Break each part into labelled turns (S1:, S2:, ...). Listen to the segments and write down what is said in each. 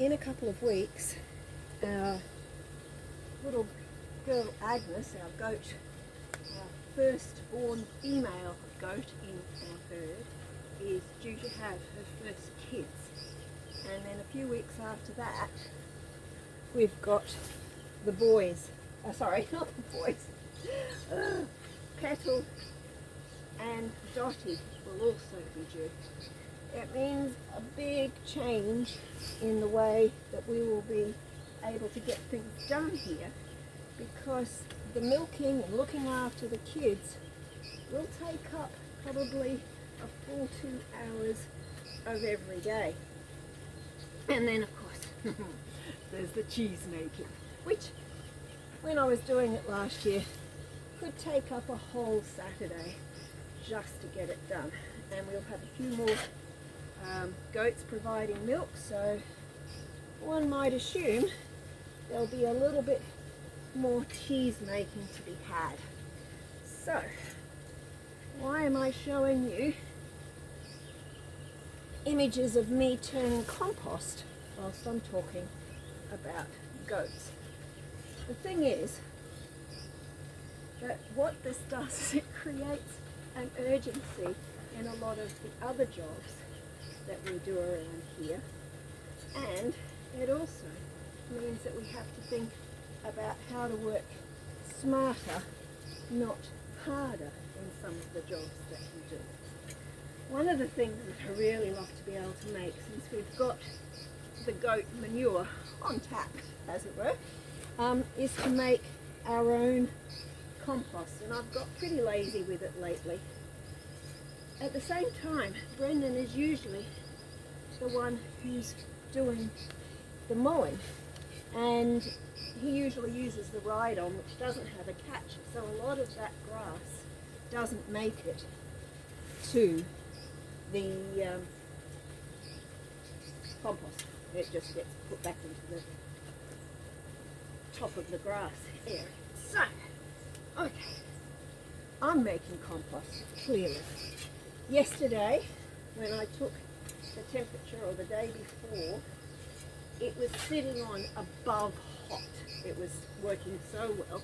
S1: in a couple of weeks, our little girl Agnes, our goat, our firstborn female goat in our herd, is due to have her first kids. And then a few weeks after that, we've got the boys, sorry, not the boys, Petal and Dottie will also be due. It means a big change in the way that we will be able to get things done here, because the milking and looking after the kids will take up probably a full 2 hours of every day. And then of course there's the cheese making, which when I was doing it last year could take up a whole Saturday just to get it done. And we'll have a few more goats providing milk, so one might assume there'll be a little bit more cheese making to be had. So why am I showing you images of me turning compost whilst I'm talking about goats? The thing is that what this does is it creates an urgency in a lot of the other jobs that we do around here, and it also means that we have to think about how to work smarter, not harder, in some of the jobs that we do. One of the things that I really love to be able to make, since we've got the goat manure on tap, as it were, is to make our own compost, and I've got pretty lazy with it lately. At the same time, Brendan is usually the one who's doing the mowing, and he usually uses the ride-on, which doesn't have a catcher, so a lot of that grass doesn't make it to the compost. It just gets put back into the top of the grass area. So, okay, I'm making compost, clearly. Yesterday, when I took the temperature, or the day before, it was sitting on above hot. It was working so well.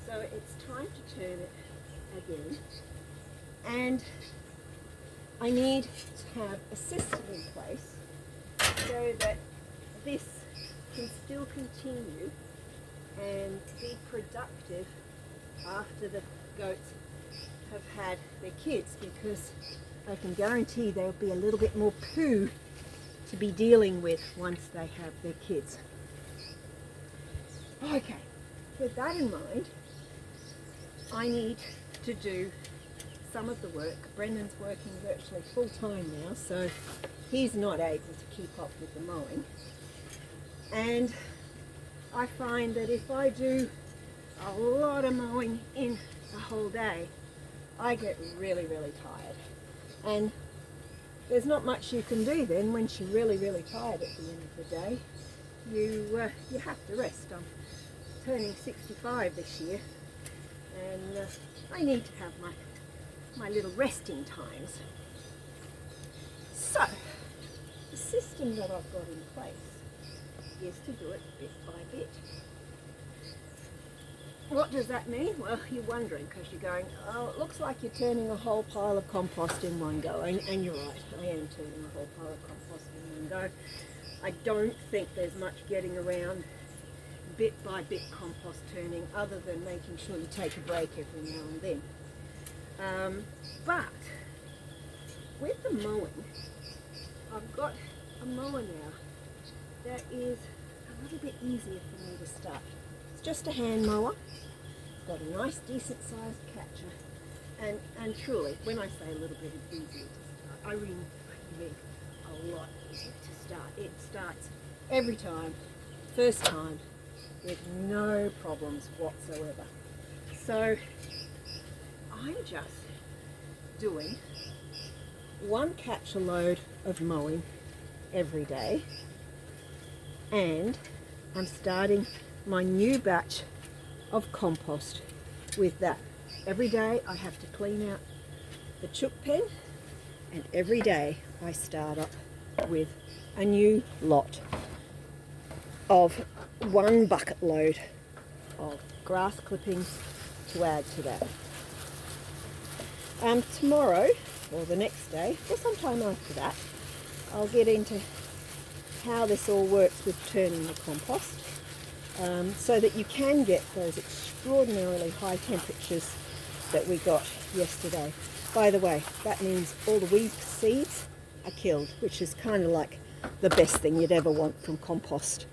S1: So it's time to turn it again. And I need to have a system in place so that this can still continue and be productive after the goats have had their kids, because I can guarantee there'll be a little bit more poo to be dealing with once they have their kids. Okay, with that in mind, I need to do some of the work. Brendan's working virtually full time now, so he's not able to keep up with the mowing. And I find that if I do a lot of mowing in a whole day, I get really, really tired. And there's not much you can do then when you're really, really tired at the end of the day. You have to rest. I'm turning 65 this year, and I need to have my little resting times. So, the system that I've got in place is to do it bit by bit. What does that mean? Well, you're wondering, because you're going, oh, it looks like you're turning a whole pile of compost in one go. And you're right, I am turning a whole pile of compost in one go. I don't think there's much getting around bit by bit compost turning, other than making sure you take a break every now and then. But with the mowing, I've got a mower now that is a little bit easier for me to start. It's just a hand mower. It's got a nice decent sized catcher, and truly, when I say a little bit easier to start, I really mean a lot easier to start. It starts every time, first time, with no problems whatsoever. So I'm just doing one catcher load of mowing every day, and I'm starting my new batch of compost with that. Every day I have to clean out the chook pen, and every day I start up with a new lot of 1 bucket load of grass clippings to add to that. Tomorrow, or the next day, or sometime after that, I'll get into how this all works with turning the compost, so that you can get those extraordinarily high temperatures that we got yesterday. By the way, that means all the weed seeds are killed, which is kind of like the best thing you'd ever want from compost.